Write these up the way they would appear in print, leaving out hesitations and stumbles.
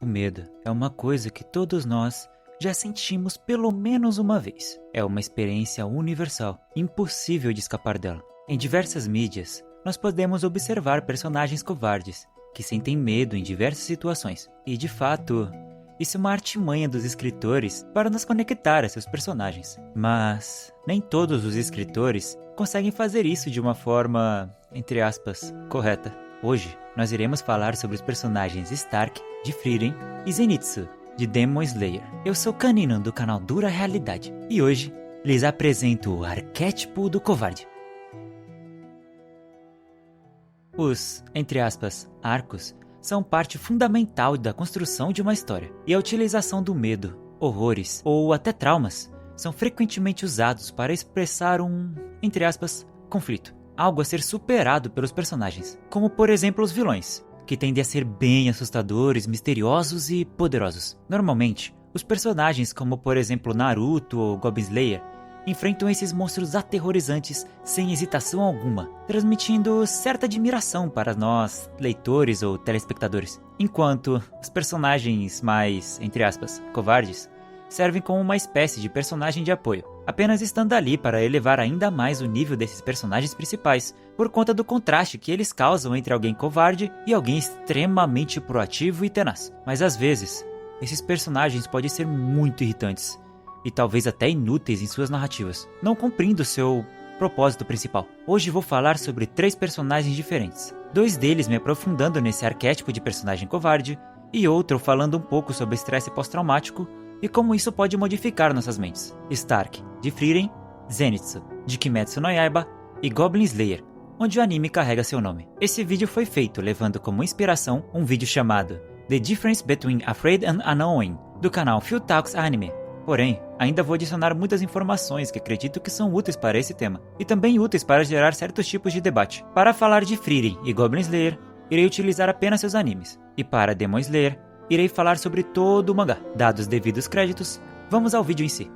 O medo é uma coisa que todos nós já sentimos pelo menos uma vez. É uma experiência universal, impossível de escapar dela. Em diversas mídias, nós podemos observar personagens covardes que sentem medo em diversas situações. E de fato, isso é uma artimanha dos escritores para nos conectar a seus personagens. Mas nem todos os escritores conseguem fazer isso de uma forma, entre aspas, correta. Hoje, nós iremos falar sobre os personagens Stark, de Frieren, e Zenitsu, de Demon Slayer. Eu sou Canino, do canal Dura Realidade, e hoje lhes apresento o arquétipo do covarde. Os, entre aspas, arcos, são parte fundamental da construção de uma história, e a utilização do medo, horrores ou até traumas são frequentemente usados para expressar um, entre aspas, conflito. Algo a ser superado pelos personagens, como por exemplo os vilões, que tendem a ser bem assustadores, misteriosos e poderosos. Normalmente, os personagens como por exemplo Naruto ou Goblin Slayer enfrentam esses monstros aterrorizantes sem hesitação alguma, transmitindo certa admiração para nós, leitores ou telespectadores. Enquanto os personagens mais, entre aspas, covardes, servem como uma espécie de personagem de apoio, apenas estando ali para elevar ainda mais o nível desses personagens principais, por conta do contraste que eles causam entre alguém covarde e alguém extremamente proativo e tenaz. Mas às vezes, esses personagens podem ser muito irritantes, e talvez até inúteis em suas narrativas, não cumprindo seu propósito principal. Hoje vou falar sobre 3 personagens diferentes, 2 deles me aprofundando nesse arquétipo de personagem covarde, e outro falando um pouco sobre estresse pós-traumático e como isso pode modificar nossas mentes. Stark, de Frieren, Zenitsu, de Kimetsu no Yaiba, e Goblin Slayer, onde o anime carrega seu nome. Esse vídeo foi feito levando como inspiração um vídeo chamado The Difference Between Afraid and Unknowing, do canal Few Talks Anime. Porém, ainda vou adicionar muitas informações que acredito que são úteis para esse tema, e também úteis para gerar certos tipos de debate. Para falar de Frieren e Goblin Slayer, irei utilizar apenas seus animes, e para Demon Slayer, irei falar sobre todo o mangá. Dados os devidos créditos, vamos ao vídeo em si.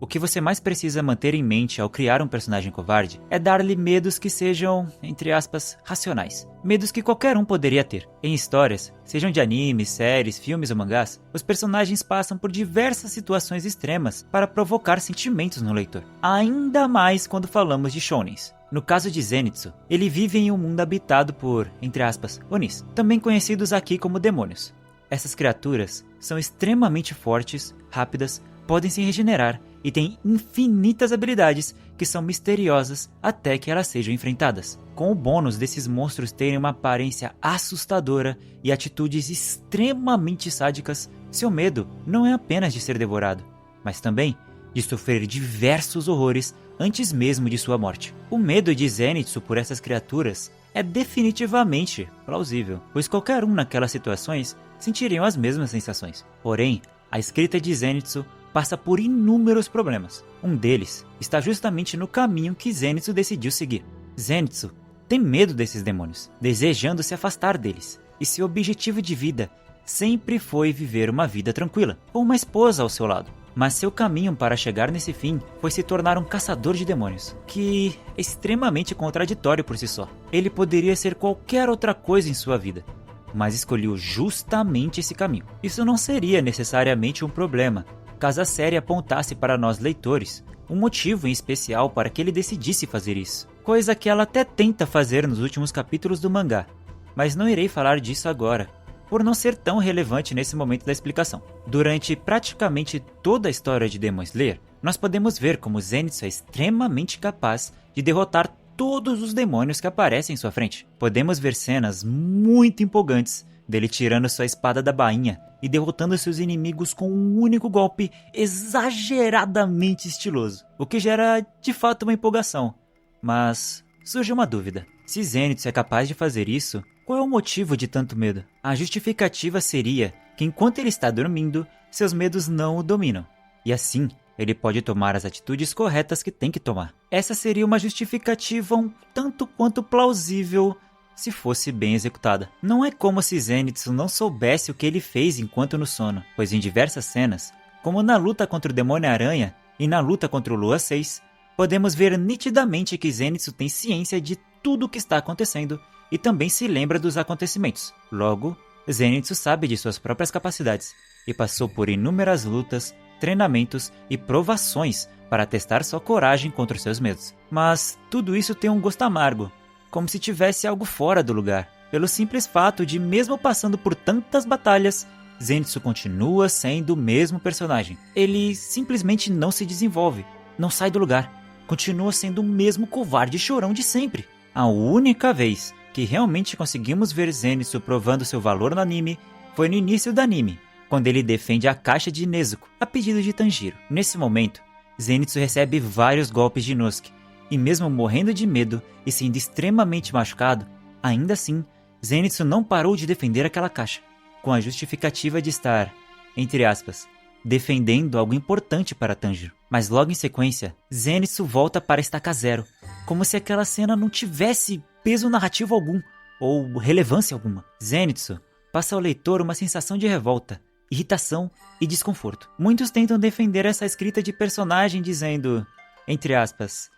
O que você mais precisa manter em mente ao criar um personagem covarde é dar-lhe medos que sejam, entre aspas, racionais. Medos que qualquer um poderia ter. Em histórias, sejam de animes, séries, filmes ou mangás, os personagens passam por diversas situações extremas para provocar sentimentos no leitor. Ainda mais quando falamos de shounens. No caso de Zenitsu, ele vive em um mundo habitado por, entre aspas, Onis, também conhecidos aqui como demônios. Essas criaturas são extremamente fortes, rápidas, podem se regenerar e têm infinitas habilidades que são misteriosas até que elas sejam enfrentadas. Com o bônus desses monstros terem uma aparência assustadora e atitudes extremamente sádicas, seu medo não é apenas de ser devorado, mas também de sofrer diversos horrores antes mesmo de sua morte. O medo de Zenitsu por essas criaturas é definitivamente plausível, pois qualquer um naquelas situações sentiriam as mesmas sensações. Porém, a escrita de Zenitsu passa por inúmeros problemas. Um deles está justamente no caminho que Zenitsu decidiu seguir. Zenitsu tem medo desses demônios, desejando se afastar deles, e seu objetivo de vida sempre foi viver uma vida tranquila, com uma esposa ao seu lado. Mas seu caminho para chegar nesse fim foi se tornar um caçador de demônios, que é extremamente contraditório por si só. Ele poderia ser qualquer outra coisa em sua vida, mas escolheu justamente esse caminho. Isso não seria necessariamente um problema, caso a série apontasse para nós leitores um motivo em especial para que ele decidisse fazer isso. Coisa que ela até tenta fazer nos últimos capítulos do mangá, mas não irei falar disso agora, por não ser tão relevante nesse momento da explicação. Durante praticamente toda a história de Demon Slayer, nós podemos ver como Zenitsu é extremamente capaz de derrotar todos os demônios que aparecem em sua frente. Podemos ver cenas muito empolgantes dele tirando sua espada da bainha e derrotando seus inimigos com um único golpe exageradamente estiloso, o que gera de fato uma empolgação. Mas surge uma dúvida: se Zenitsu é capaz de fazer isso, qual é o motivo de tanto medo? A justificativa seria que enquanto ele está dormindo, seus medos não o dominam, e assim ele pode tomar as atitudes corretas que tem que tomar. Essa seria uma justificativa um tanto quanto plausível se fosse bem executada. Não é como se Zenitsu não soubesse o que ele fez enquanto no sono, pois em diversas cenas, como na luta contra o Demônio-Aranha e na luta contra o Lua 6, podemos ver nitidamente que Zenitsu tem ciência de tudo o que está acontecendo e também se lembra dos acontecimentos. Logo, Zenitsu sabe de suas próprias capacidades e passou por inúmeras lutas, treinamentos e provações para testar sua coragem contra os seus medos. Mas tudo isso tem um gosto amargo, como se tivesse algo fora do lugar, pelo simples fato de, mesmo passando por tantas batalhas, Zenitsu continua sendo o mesmo personagem. Ele simplesmente não se desenvolve, não sai do lugar, continua sendo o mesmo covarde chorão de sempre. A única vez que realmente conseguimos ver Zenitsu provando seu valor no anime foi no início do anime, quando ele defende a caixa de Nezuko, a pedido de Tanjiro. Nesse momento, Zenitsu recebe vários golpes de Inosuke, e mesmo morrendo de medo e sendo extremamente machucado, ainda assim, Zenitsu não parou de defender aquela caixa, com a justificativa de estar, entre aspas, defendendo algo importante para Tanjiro. Mas logo em sequência, Zenitsu volta para estaca zero, como se aquela cena não tivesse peso narrativo algum, ou relevância alguma. Zenitsu passa ao leitor uma sensação de revolta, irritação e desconforto. Muitos tentam defender essa escrita de personagem dizendo, entre aspas,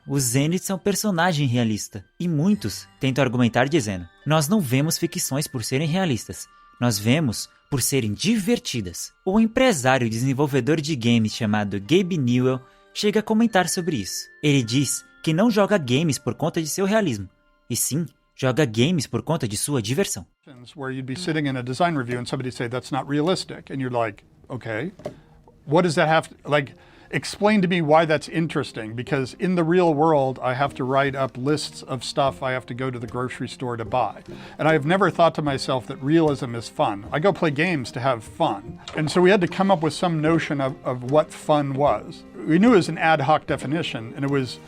o Zenitsu é um personagem realista. E muitos tentam argumentar dizendo, nós não vemos ficções por serem realistas, nós vemos por serem divertidas. O empresário e desenvolvedor de games chamado Gabe Newell chega a comentar sobre isso. Ele diz que não joga games por conta de seu realismo, e sim, joga games por conta de sua diversão. Where you'd be sitting in a design review and somebody say that's not realistic, and you're like, okay, what does that have to, like, explain to me why that's interesting, because in the real world I have to write up lists of stuff I have to go to the grocery store to buy. And I've never thought to myself that realism is fun. I go play games to have fun. And so we had to come up with some notion of what fun was. We knew it was an ad hoc definition, and it was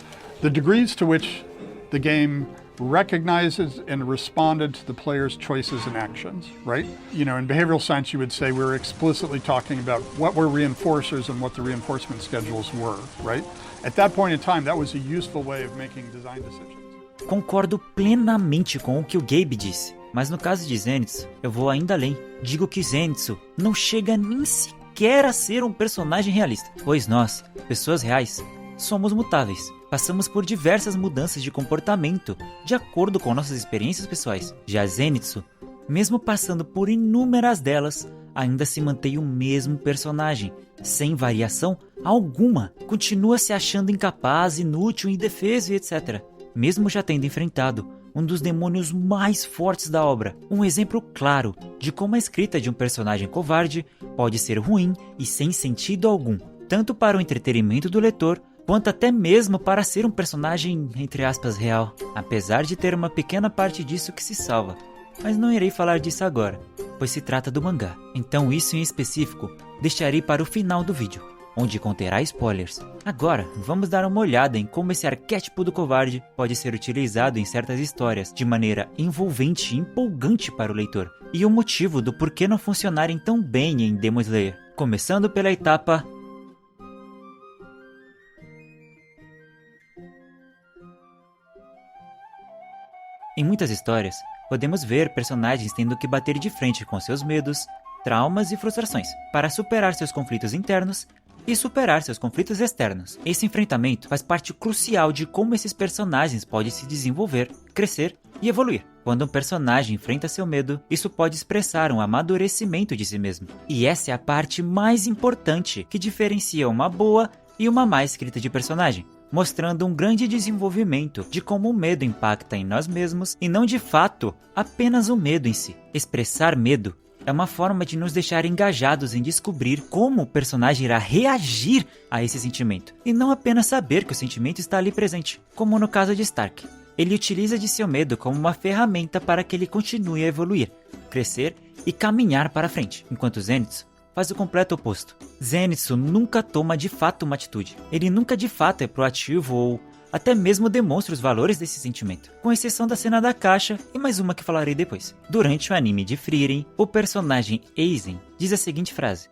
the degrees to which the game recognizes and responded to the player's choices and actions, right? You know, in behavioral science, you would say we were explicitly talking about what were reinforcers and what the reinforcement schedules were, right? At that point in time, that was a useful way of making design decisions. Concordo plenamente com o que o Gabe disse, mas no caso de Zenitsu, eu vou ainda além. Digo que Zenitsu não chega nem sequer a ser um personagem realista, pois nós, pessoas reais, somos mutáveis. Passamos por diversas mudanças de comportamento de acordo com nossas experiências pessoais. Já Zenitsu, mesmo passando por inúmeras delas, ainda se mantém o mesmo personagem, sem variação alguma. Continua se achando incapaz, inútil, indefeso e etc. Mesmo já tendo enfrentado um dos demônios mais fortes da obra. Um exemplo claro de como a escrita de um personagem covarde pode ser ruim e sem sentido algum, tanto para o entretenimento do leitor, quanto até mesmo para ser um personagem, entre aspas, real, apesar de ter uma pequena parte disso que se salva. Mas não irei falar disso agora, pois se trata do mangá. Então isso em específico deixarei para o final do vídeo, onde conterá spoilers. Agora, vamos dar uma olhada em como esse arquétipo do covarde pode ser utilizado em certas histórias de maneira envolvente e empolgante para o leitor, e o motivo do porquê não funcionarem tão bem em Demon Slayer. Começando pela etapa Em muitas histórias, podemos ver personagens tendo que bater de frente com seus medos, traumas e frustrações, para superar seus conflitos internos e superar seus conflitos externos. Esse enfrentamento faz parte crucial de como esses personagens podem se desenvolver, crescer e evoluir. Quando um personagem enfrenta seu medo, isso pode expressar um amadurecimento de si mesmo. E essa é a parte mais importante que diferencia uma boa e uma má escrita de personagem, mostrando um grande desenvolvimento de como o medo impacta em nós mesmos e não de fato apenas o medo em si. Expressar medo é uma forma de nos deixar engajados em descobrir como o personagem irá reagir a esse sentimento, e não apenas saber que o sentimento está ali presente, como no caso de Stark. Ele utiliza de seu medo como uma ferramenta para que ele continue a evoluir, crescer e caminhar para frente, enquanto Zenitsu faz o completo oposto. Zenitsu nunca toma de fato uma atitude. Ele nunca de fato é proativo ou até mesmo demonstra os valores desse sentimento, com exceção da cena da caixa e mais uma que falarei depois. Durante o anime de Frieren, o personagem Aizen diz a seguinte frase: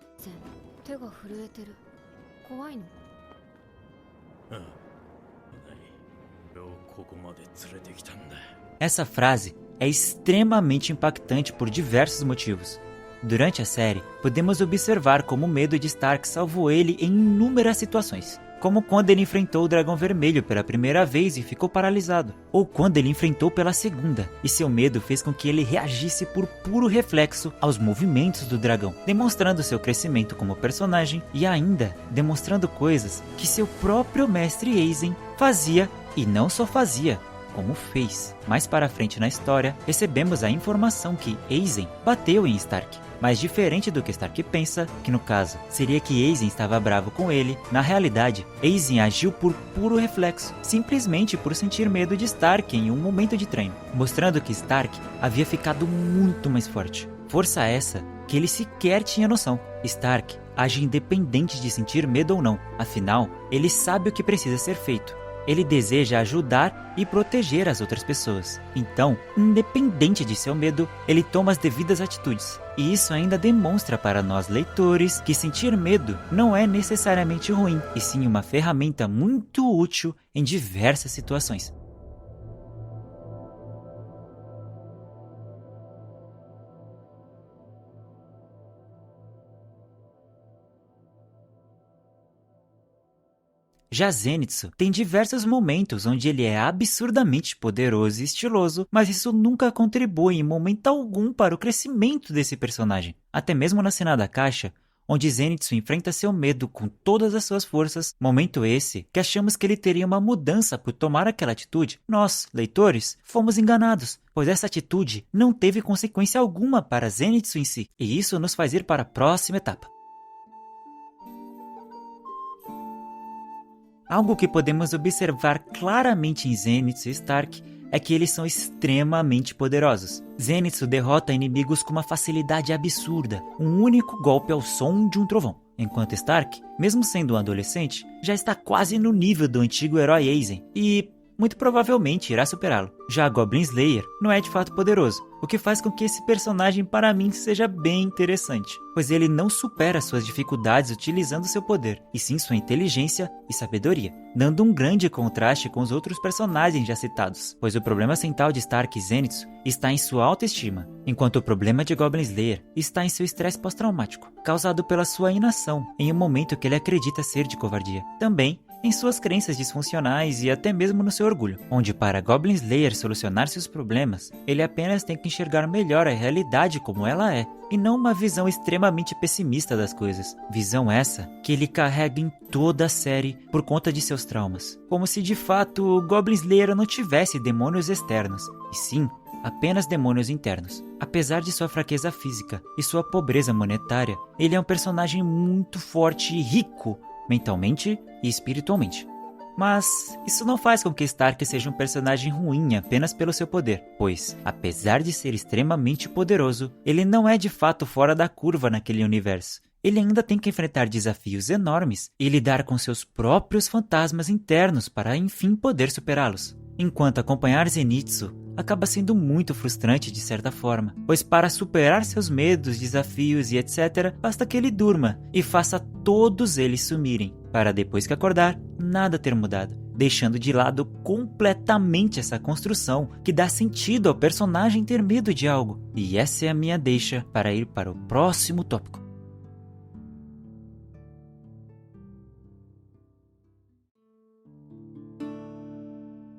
Essa frase é extremamente impactante por diversos motivos. Durante a série, podemos observar como o medo de Stark salvou ele em inúmeras situações, como quando ele enfrentou o Dragão Vermelho pela primeira vez e ficou paralisado, ou quando ele enfrentou pela segunda, e seu medo fez com que ele reagisse por puro reflexo aos movimentos do dragão, demonstrando seu crescimento como personagem e ainda demonstrando coisas que seu próprio mestre Aizen fazia e não só fazia, como fez. Mais para frente na história, recebemos a informação que Aizen bateu em Stark. Mas diferente do que Stark pensa, que no caso seria que Aizen estava bravo com ele, na realidade, Aizen agiu por puro reflexo, simplesmente por sentir medo de Stark em um momento de treino, mostrando que Stark havia ficado muito mais forte. Força essa que ele sequer tinha noção. Stark age independente de sentir medo ou não, afinal, ele sabe o que precisa ser feito. Ele deseja ajudar e proteger as outras pessoas. Então, independente de seu medo, ele toma as devidas atitudes. E isso ainda demonstra para nós leitores que sentir medo não é necessariamente ruim, e sim uma ferramenta muito útil em diversas situações. Já Zenitsu tem diversos momentos onde ele é absurdamente poderoso e estiloso, mas isso nunca contribui em momento algum para o crescimento desse personagem. Até mesmo na cena da caixa, onde Zenitsu enfrenta seu medo com todas as suas forças, momento esse que achamos que ele teria uma mudança por tomar aquela atitude, nós, leitores, fomos enganados, pois essa atitude não teve consequência alguma para Zenitsu em si, e isso nos faz ir para a próxima etapa. Algo que podemos observar claramente em Zenitsu e Stark é que eles são extremamente poderosos. Zenitsu derrota inimigos com uma facilidade absurda, um único golpe ao som de um trovão. Enquanto Stark, mesmo sendo um adolescente, já está quase no nível do antigo herói Aizen e muito provavelmente irá superá-lo. Já Goblin Slayer não é de fato poderoso, o que faz com que esse personagem para mim seja bem interessante, pois ele não supera suas dificuldades utilizando seu poder, e sim sua inteligência e sabedoria, dando um grande contraste com os outros personagens já citados, pois o problema central de Stark e Zenitsu está em sua autoestima, enquanto o problema de Goblin Slayer está em seu estresse pós-traumático, causado pela sua inação em um momento que ele acredita ser de covardia. Também em suas crenças disfuncionais e até mesmo no seu orgulho, onde para Goblin Slayer solucionar seus problemas, ele apenas tem que enxergar melhor a realidade como ela é, e não uma visão extremamente pessimista das coisas. Visão essa que ele carrega em toda a série por conta de seus traumas. Como se de fato o Goblin Slayer não tivesse demônios externos, e sim apenas demônios internos. Apesar de sua fraqueza física e sua pobreza monetária, ele é um personagem muito forte e rico, mentalmente e espiritualmente. Mas isso não faz com que Stark seja um personagem ruim apenas pelo seu poder, pois, apesar de ser extremamente poderoso, ele não é de fato fora da curva naquele universo. Ele ainda tem que enfrentar desafios enormes e lidar com seus próprios fantasmas internos para enfim poder superá-los. Enquanto acompanhar Zenitsu acaba sendo muito frustrante de certa forma, pois para superar seus medos, desafios e etc, basta que ele durma e faça todos eles sumirem, para depois que acordar, nada ter mudado, deixando de lado completamente essa construção que dá sentido ao personagem ter medo de algo. E essa é a minha deixa para ir para o próximo tópico.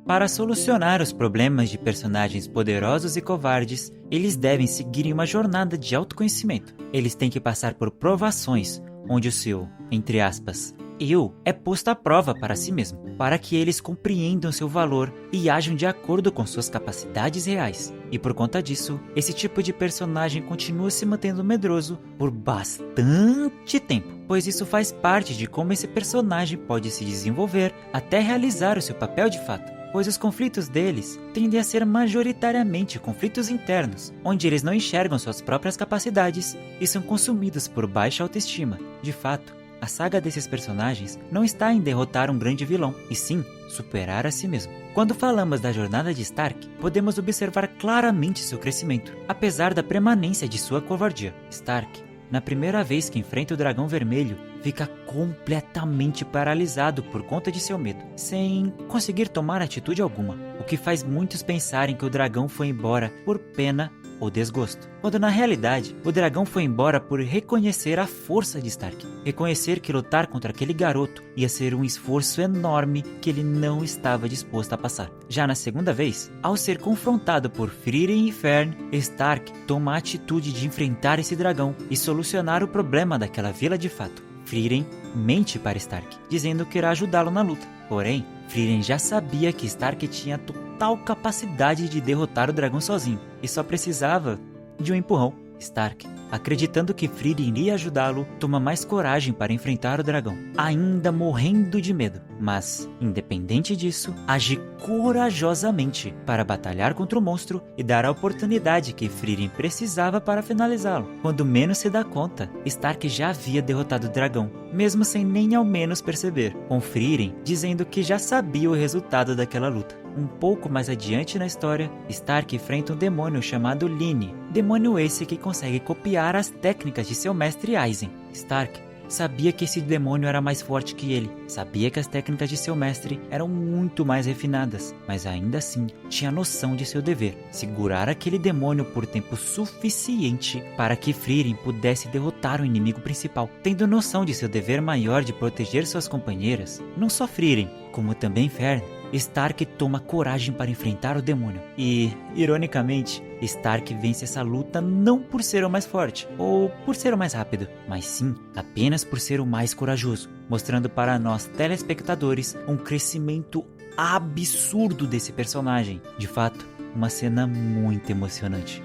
Para solucionar os problemas de personagens poderosos e covardes, eles devem seguir em uma jornada de autoconhecimento. Eles têm que passar por provações, onde o seu, entre aspas, eu é posto à prova para si mesmo, para que eles compreendam seu valor e ajam de acordo com suas capacidades reais. E por conta disso, esse tipo de personagem continua se mantendo medroso por bastante tempo, pois isso faz parte de como esse personagem pode se desenvolver até realizar o seu papel de fato. Pois os conflitos deles tendem a ser majoritariamente conflitos internos, onde eles não enxergam suas próprias capacidades e são consumidos por baixa autoestima. De fato, a saga desses personagens não está em derrotar um grande vilão, e sim superar a si mesmo. Quando falamos da jornada de Stark, podemos observar claramente seu crescimento, apesar da permanência de sua covardia. Stark, na primeira vez que enfrenta o Dragão Vermelho, fica completamente paralisado por conta de seu medo, sem conseguir tomar atitude alguma, o que faz muitos pensarem que o dragão foi embora por pena ou desgosto, quando na realidade o dragão foi embora por reconhecer a força de Stark, reconhecer que lutar contra aquele garoto ia ser um esforço enorme que ele não estava disposto a passar. Já na segunda vez, ao ser confrontado por Frieren e Fern, Stark toma a atitude de enfrentar esse dragão e solucionar o problema daquela vila de fato. Frieren mente para Stark, dizendo que irá ajudá-lo na luta. Porém, Frieren já sabia que Stark tinha total capacidade de derrotar o dragão sozinho e só precisava de um empurrão. Stark, acreditando que Frieren iria ajudá-lo, toma mais coragem para enfrentar o dragão, ainda morrendo de medo. Mas, independente disso, age corajosamente para batalhar contra o monstro e dar a oportunidade que Frieren precisava para finalizá-lo. Quando menos se dá conta, Stark já havia derrotado o dragão, mesmo sem nem ao menos perceber, com Frieren dizendo que já sabia o resultado daquela luta. Um pouco mais adiante na história, Stark enfrenta um demônio chamado Lynne, demônio esse que consegue copiar as técnicas de seu mestre Aizen. Stark sabia que esse demônio era mais forte que ele, sabia que as técnicas de seu mestre eram muito mais refinadas, mas ainda assim tinha noção de seu dever, segurar aquele demônio por tempo suficiente para que Frieren pudesse derrotar o inimigo principal. Tendo noção de seu dever maior de proteger suas companheiras, não só Frieren, como também Fern, Stark toma coragem para enfrentar o demônio. E, ironicamente, Stark vence essa luta não por ser o mais forte ou por ser o mais rápido, mas sim apenas por ser o mais corajoso, mostrando para nós telespectadores um crescimento absurdo desse personagem. De fato, uma cena muito emocionante.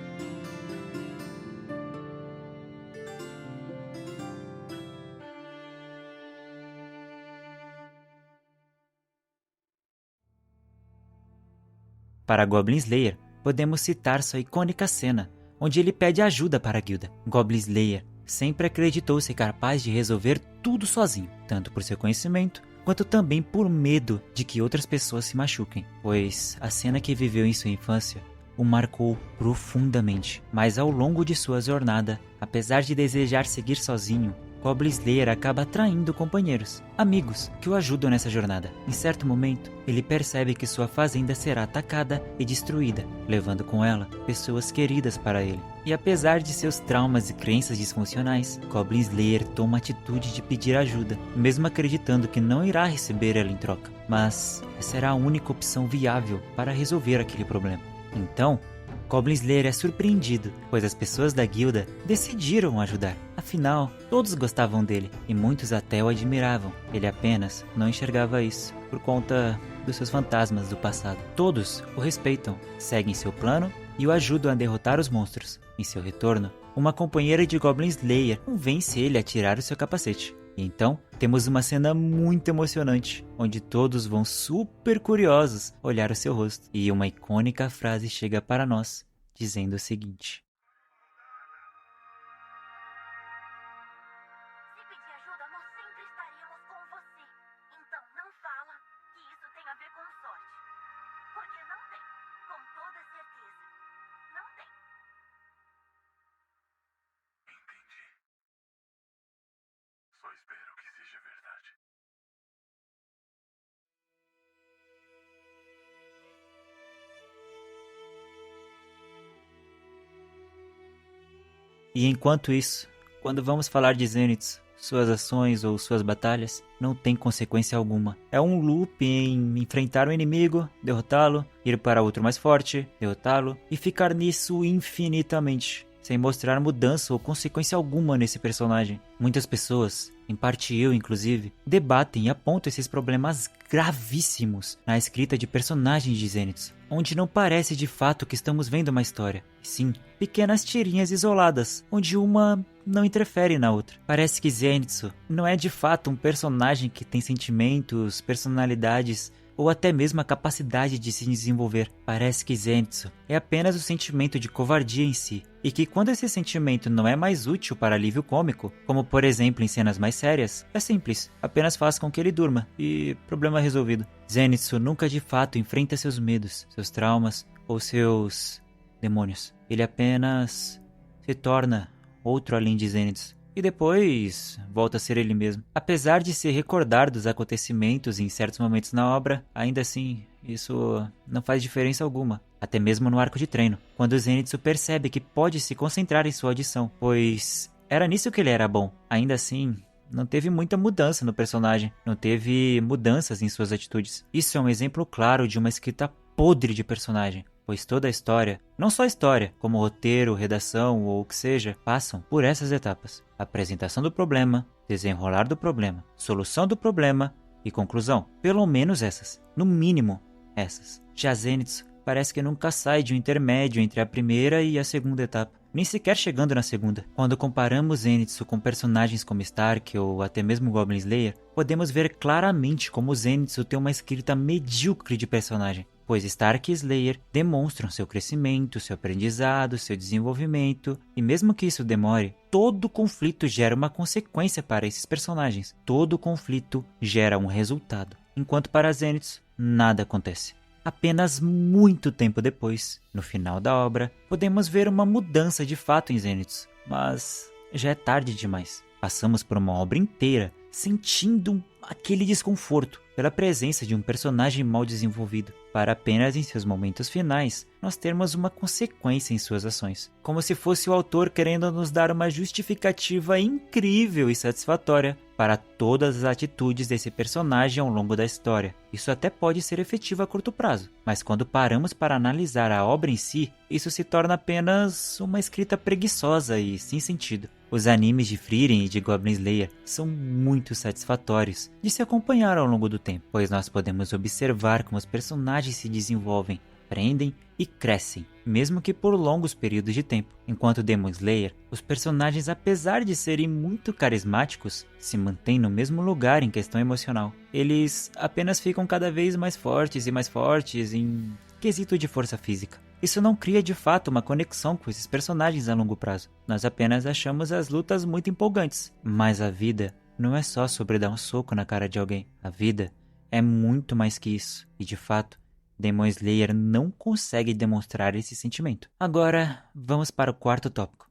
Para Goblin Slayer, podemos citar sua icônica cena, onde ele pede ajuda para a guilda. Goblin Slayer sempre acreditou ser capaz de resolver tudo sozinho, tanto por seu conhecimento, quanto também por medo de que outras pessoas se machuquem, pois a cena que viveu em sua infância o marcou profundamente. Mas ao longo de sua jornada, apesar de desejar seguir sozinho, Goblin Slayer acaba atraindo companheiros, amigos, que o ajudam nessa jornada. Em certo momento, ele percebe que sua fazenda será atacada e destruída, levando com ela pessoas queridas para ele. E apesar de seus traumas e crenças disfuncionais, Goblin Slayer toma a atitude de pedir ajuda, mesmo acreditando que não irá receber ela em troca. Mas essa era a única opção viável para resolver aquele problema. Então, Goblin Slayer é surpreendido, pois as pessoas da guilda decidiram ajudar. Afinal, todos gostavam dele, e muitos até o admiravam. Ele apenas não enxergava isso, por conta dos seus fantasmas do passado. Todos o respeitam, seguem seu plano e o ajudam a derrotar os monstros. Em seu retorno, uma companheira de Goblin Slayer convence ele a tirar o seu capacete. E então, temos uma cena muito emocionante, onde todos vão super curiosos olhar o seu rosto. E uma icônica frase chega para nós, dizendo o seguinte: Se pedir ajuda, nós sempre estaríamos com você. Então não fala que isso tem a ver com sorte. Porque não tem, com toda certeza. Não tem. Entendi. Só espero que seja verdade. E enquanto isso, quando vamos falar de Zenitsu, suas ações ou suas batalhas não tem consequência alguma. É um loop em enfrentar um inimigo, derrotá-lo, ir para outro mais forte, derrotá-lo e ficar nisso infinitamente, sem mostrar mudança ou consequência alguma nesse personagem. Muitas pessoas, em parte eu inclusive, debatem e apontam esses problemas gravíssimos na escrita de personagens de Zenitsu, onde não parece de fato que estamos vendo uma história, e sim pequenas tirinhas isoladas, onde uma não interfere na outra. Parece que Zenitsu não é de fato um personagem que tem sentimentos, personalidades ou até mesmo a capacidade de se desenvolver. Parece que Zenitsu é apenas o sentimento de covardia em si, e que quando esse sentimento não é mais útil para alívio cômico, como por exemplo em cenas mais sérias, é simples, apenas faz com que ele durma, e problema resolvido. Zenitsu nunca de fato enfrenta seus medos, seus traumas ou seus demônios. Ele apenas se torna outro além de Zenitsu, e depois volta a ser ele mesmo. Apesar de se recordar dos acontecimentos em certos momentos na obra, ainda assim, isso não faz diferença alguma. Até mesmo no arco de treino, quando Zenitsu percebe que pode se concentrar em sua audição, pois era nisso que ele era bom. Ainda assim, não teve muita mudança no personagem, não teve mudanças em suas atitudes. Isso é um exemplo claro de uma escrita podre de personagem, pois toda a história, não só a história, como roteiro, redação ou o que seja, passam por essas etapas. Apresentação do problema, desenrolar do problema, solução do problema e conclusão. Pelo menos essas, no mínimo essas. Já Zenitsu parece que nunca sai de um intermédio entre a primeira e a segunda etapa, nem sequer chegando na segunda. Quando comparamos Zenitsu com personagens como Stark ou até mesmo Goblin Slayer, podemos ver claramente como Zenitsu tem uma escrita medíocre de personagem, pois Stark e Slayer demonstram seu crescimento, seu aprendizado, seu desenvolvimento, e mesmo que isso demore, todo conflito gera uma consequência para esses personagens. Todo conflito gera um resultado, enquanto para Zenitsu nada acontece. Apenas muito tempo depois, no final da obra, podemos ver uma mudança de fato em Zenitsu, mas já é tarde demais. Passamos por uma obra inteira sentindo aquele desconforto pela presença de um personagem mal desenvolvido, para apenas em seus momentos finais nós termos uma consequência em suas ações, como se fosse o autor querendo nos dar uma justificativa incrível e satisfatória para todas as atitudes desse personagem ao longo da história. Isso até pode ser efetivo a curto prazo, mas quando paramos para analisar a obra em si, isso se torna apenas uma escrita preguiçosa e sem sentido. Os animes de Frieren e de Goblin Slayer são muito satisfatórios de se acompanhar ao longo do tempo, pois nós podemos observar como os personagens se desenvolvem, aprendem e crescem, mesmo que por longos períodos de tempo. Enquanto Demon Slayer, os personagens, apesar de serem muito carismáticos, se mantêm no mesmo lugar em questão emocional. Eles apenas ficam cada vez mais fortes em quesito de força física. Isso não cria de fato uma conexão com esses personagens a longo prazo. Nós apenas achamos as lutas muito empolgantes. Mas a vida não é só sobre dar um soco na cara de alguém. A vida é muito mais que isso. E de fato, Demon Slayer não consegue demonstrar esse sentimento. Agora, vamos para o quarto tópico.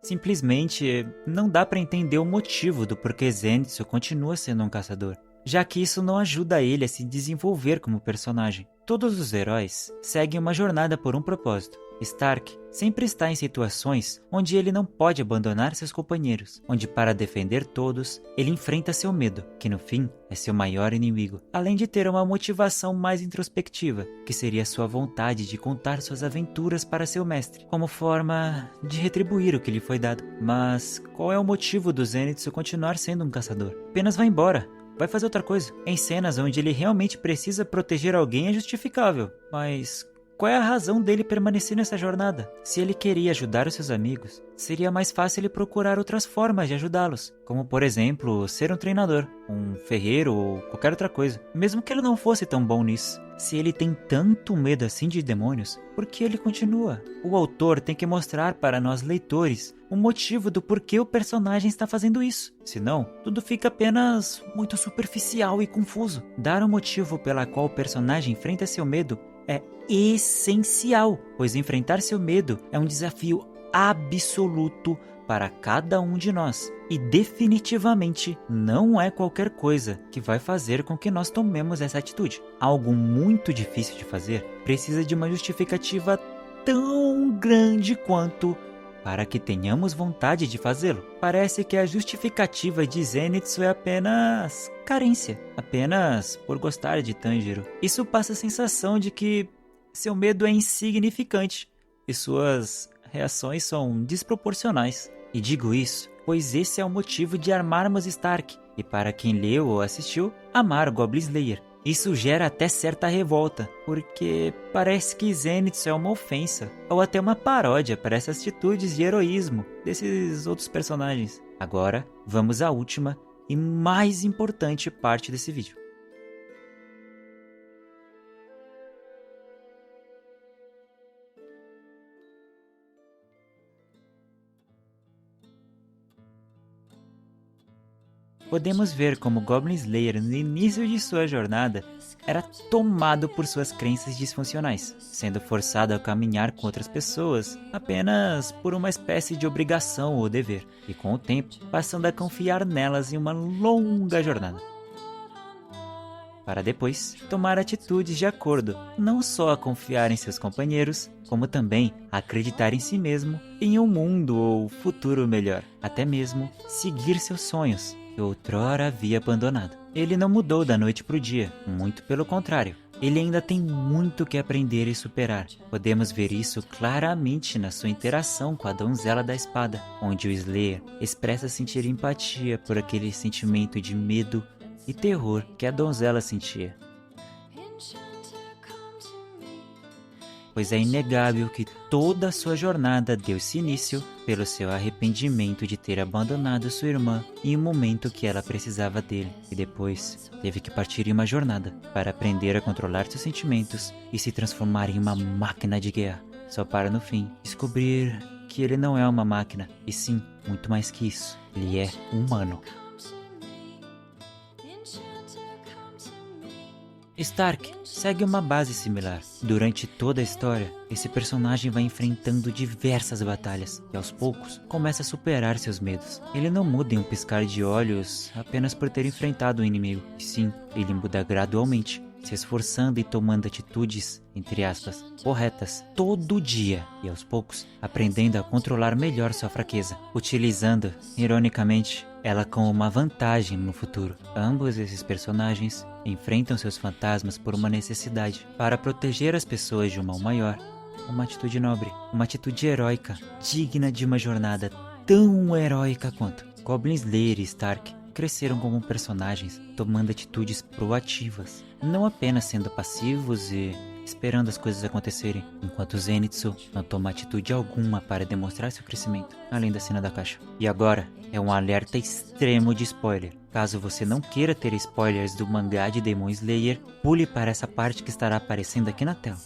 Simplesmente não dá para entender o motivo do porquê Zenitsu continua sendo um caçador, já que isso não ajuda ele a se desenvolver como personagem. Todos os heróis seguem uma jornada por um propósito. Stark sempre está em situações onde ele não pode abandonar seus companheiros, onde para defender todos, ele enfrenta seu medo, que no fim é seu maior inimigo, além de ter uma motivação mais introspectiva, que seria sua vontade de contar suas aventuras para seu mestre, como forma de retribuir o que lhe foi dado. Mas qual é o motivo do Zenitsu continuar sendo um caçador? Apenas vai embora. Vai fazer outra coisa. Em cenas onde ele realmente precisa proteger alguém é justificável, mas qual é a razão dele permanecer nessa jornada? Se ele queria ajudar os seus amigos, seria mais fácil ele procurar outras formas de ajudá-los, como por exemplo, ser um treinador, um ferreiro ou qualquer outra coisa, mesmo que ele não fosse tão bom nisso. Se ele tem tanto medo assim de demônios, por que ele continua? O autor tem que mostrar para nós leitores o motivo do porquê o personagem está fazendo isso. Senão, tudo fica apenas muito superficial e confuso. Dar um motivo pela qual o personagem enfrenta seu medo é essencial, pois enfrentar seu medo é um desafio absoluto para cada um de nós. E definitivamente não é qualquer coisa que vai fazer com que nós tomemos essa atitude. Algo muito difícil de fazer precisa de uma justificativa tão grande quanto para que tenhamos vontade de fazê-lo. Parece que a justificativa de Zenitsu é apenas carência, apenas por gostar de Tanjiro. Isso passa a sensação de que seu medo é insignificante e suas reações são desproporcionais. E digo isso, pois esse é o motivo de amarmos Stark, e para quem leu ou assistiu, amar Goblin Slayer. Isso gera até certa revolta, porque parece que Zenitsu é uma ofensa, ou até uma paródia para essas atitudes de heroísmo desses outros personagens. Agora, vamos à última e mais importante parte desse vídeo. podemos ver como Goblin Slayer, no início de sua jornada, era tomado por suas crenças disfuncionais, sendo forçado a caminhar com outras pessoas apenas por uma espécie de obrigação ou dever, e com o tempo passando a confiar nelas em uma longa jornada, para depois tomar atitudes de acordo, não só a confiar em seus companheiros, como também a acreditar em si mesmo, em um mundo ou futuro melhor, até mesmo seguir seus sonhos, que outrora havia abandonado. Ele não mudou da noite para o dia, muito pelo contrário. Ele ainda tem muito que aprender e superar. Podemos ver isso claramente na sua interação com a Donzela da Espada, onde o Slayer expressa sentir empatia por aquele sentimento de medo e terror que a donzela sentia. Pois é inegável que toda a sua jornada deu-se início pelo seu arrependimento de ter abandonado sua irmã em um momento que ela precisava dele, e depois teve que partir em uma jornada para aprender a controlar seus sentimentos e se transformar em uma máquina de guerra, só para no fim descobrir que ele não é uma máquina, e sim, muito mais que isso, ele é humano. Stark segue uma base similar. Durante toda a história, esse personagem vai enfrentando diversas batalhas e aos poucos começa a superar seus medos. Ele não muda em um piscar de olhos apenas por ter enfrentado o inimigo, e sim, ele muda gradualmente, se esforçando e tomando atitudes, entre aspas, corretas, todo dia, e aos poucos, aprendendo a controlar melhor sua fraqueza, utilizando, ironicamente, ela como uma vantagem no futuro. Ambos esses personagens enfrentam seus fantasmas por uma necessidade, para proteger as pessoas de um mal maior, uma atitude nobre, uma atitude heróica, digna de uma jornada tão heróica quanto. Goblin Slayer e Stark cresceram como personagens, tomando atitudes proativas, não apenas sendo passivos e esperando as coisas acontecerem, enquanto Zenitsu não toma atitude alguma para demonstrar seu crescimento, além da cena da caixa. E agora é um alerta extremo de spoiler. Caso você não queira ter spoilers do mangá de Demon Slayer, pule para essa parte que estará aparecendo aqui na tela.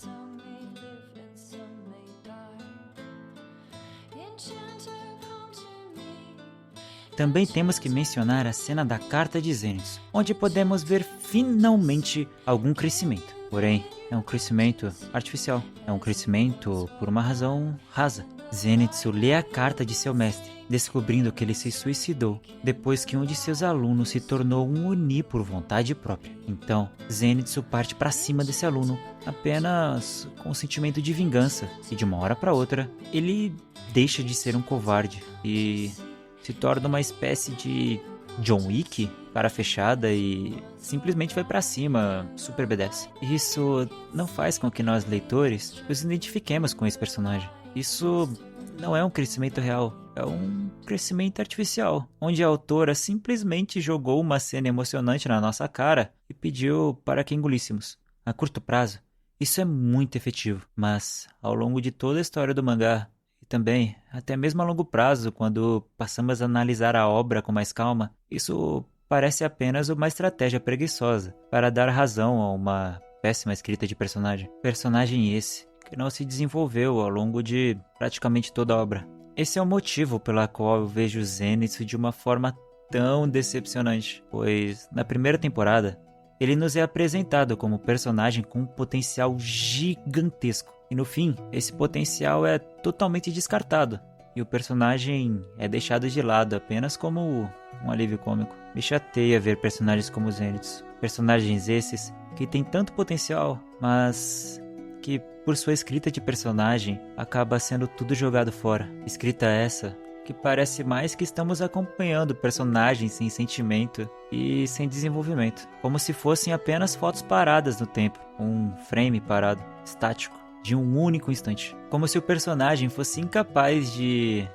Também temos que mencionar a cena da carta de Zenitsu, onde podemos ver finalmente algum crescimento. Porém, é um crescimento artificial, é um crescimento por uma razão rasa. Zenitsu lê a carta de seu mestre, descobrindo que ele se suicidou depois que um de seus alunos se tornou um Oni por vontade própria. Então, Zenitsu parte para cima desse aluno apenas com um sentimento de vingança, e de uma hora para outra, ele deixa de ser um covarde e se torna uma espécie de John Wick, cara fechada, e simplesmente vai pra cima, super badass. Isso não faz com que nós, leitores, nos identifiquemos com esse personagem. Isso não é um crescimento real, é um crescimento artificial, onde a autora simplesmente jogou uma cena emocionante na nossa cara e pediu para que engolíssemos. A curto prazo, isso é muito efetivo, mas ao longo de toda a história do mangá, e também, até mesmo a longo prazo, quando passamos a analisar a obra com mais calma, isso parece apenas uma estratégia preguiçosa para dar razão a uma péssima escrita de personagem. Personagem esse que não se desenvolveu ao longo de praticamente toda a obra. Esse é o motivo pela qual eu vejo Zenitsu de uma forma tão decepcionante, pois na primeira temporada ele nos é apresentado como personagem com um potencial gigantesco. E no fim, esse potencial é totalmente descartado, e o personagem é deixado de lado apenas como um alívio cômico. Me chateia ver personagens como Zenitsu. Personagens esses que têm tanto potencial, mas que por sua escrita de personagem acaba sendo tudo jogado fora. Escrita essa que parece mais que estamos acompanhando personagens sem sentimento e sem desenvolvimento, como se fossem apenas fotos paradas no tempo, um frame parado, estático, de um único instante, como se o personagem fosse incapaz de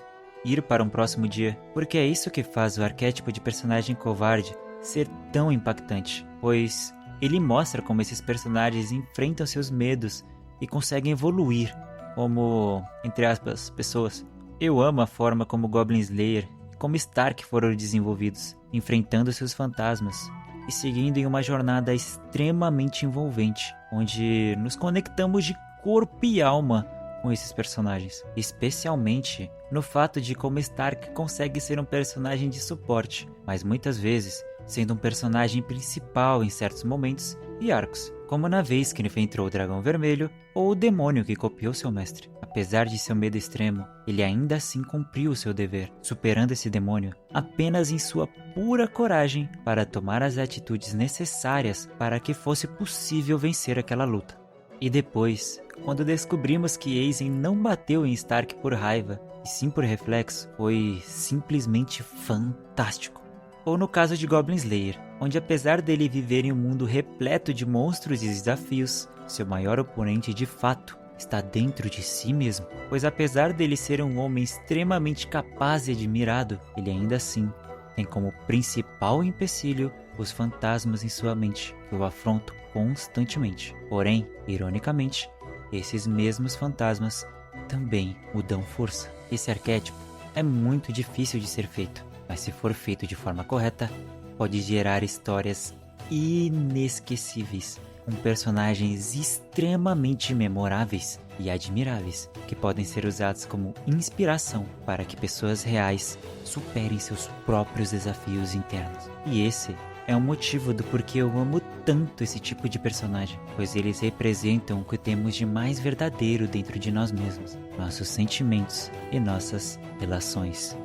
ir para um próximo dia, porque é isso que faz o arquétipo de personagem covarde ser tão impactante, pois ele mostra como esses personagens enfrentam seus medos e conseguem evoluir como, entre aspas, pessoas. Eu amo a forma como Goblin Slayer e como Stark foram desenvolvidos, enfrentando seus fantasmas e seguindo em uma jornada extremamente envolvente, onde nos conectamos de corpo e alma com esses personagens, especialmente no fato de como Stark consegue ser um personagem de suporte, mas muitas vezes sendo um personagem principal em certos momentos e arcos, como na vez que enfrentou o Dragão Vermelho ou o demônio que copiou seu mestre. Apesar de seu medo extremo, ele ainda assim cumpriu seu dever, superando esse demônio apenas em sua pura coragem para tomar as atitudes necessárias para que fosse possível vencer aquela luta. E depois, quando descobrimos que Aizen não bateu em Stark por raiva, e sim por reflexo, foi simplesmente fantástico. Ou no caso de Goblin Slayer, onde apesar dele viver em um mundo repleto de monstros e desafios, seu maior oponente de fato está dentro de si mesmo. Pois apesar dele ser um homem extremamente capaz e admirado, ele ainda assim tem como principal empecilho os fantasmas em sua mente, que o afrontam constantemente. Porém, ironicamente, esses mesmos fantasmas também o dão força. Esse arquétipo é muito difícil de ser feito, mas se for feito de forma correta, pode gerar histórias inesquecíveis, com personagens extremamente memoráveis e admiráveis, que podem ser usados como inspiração para que pessoas reais superem seus próprios desafios internos. E esse é um motivo do porquê eu amo tanto esse tipo de personagem, pois eles representam o que temos de mais verdadeiro dentro de nós mesmos, nossos sentimentos e nossas relações.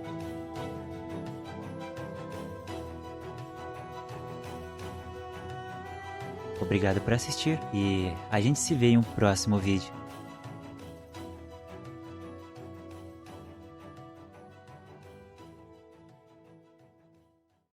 Obrigado por assistir e a gente se vê em um próximo vídeo.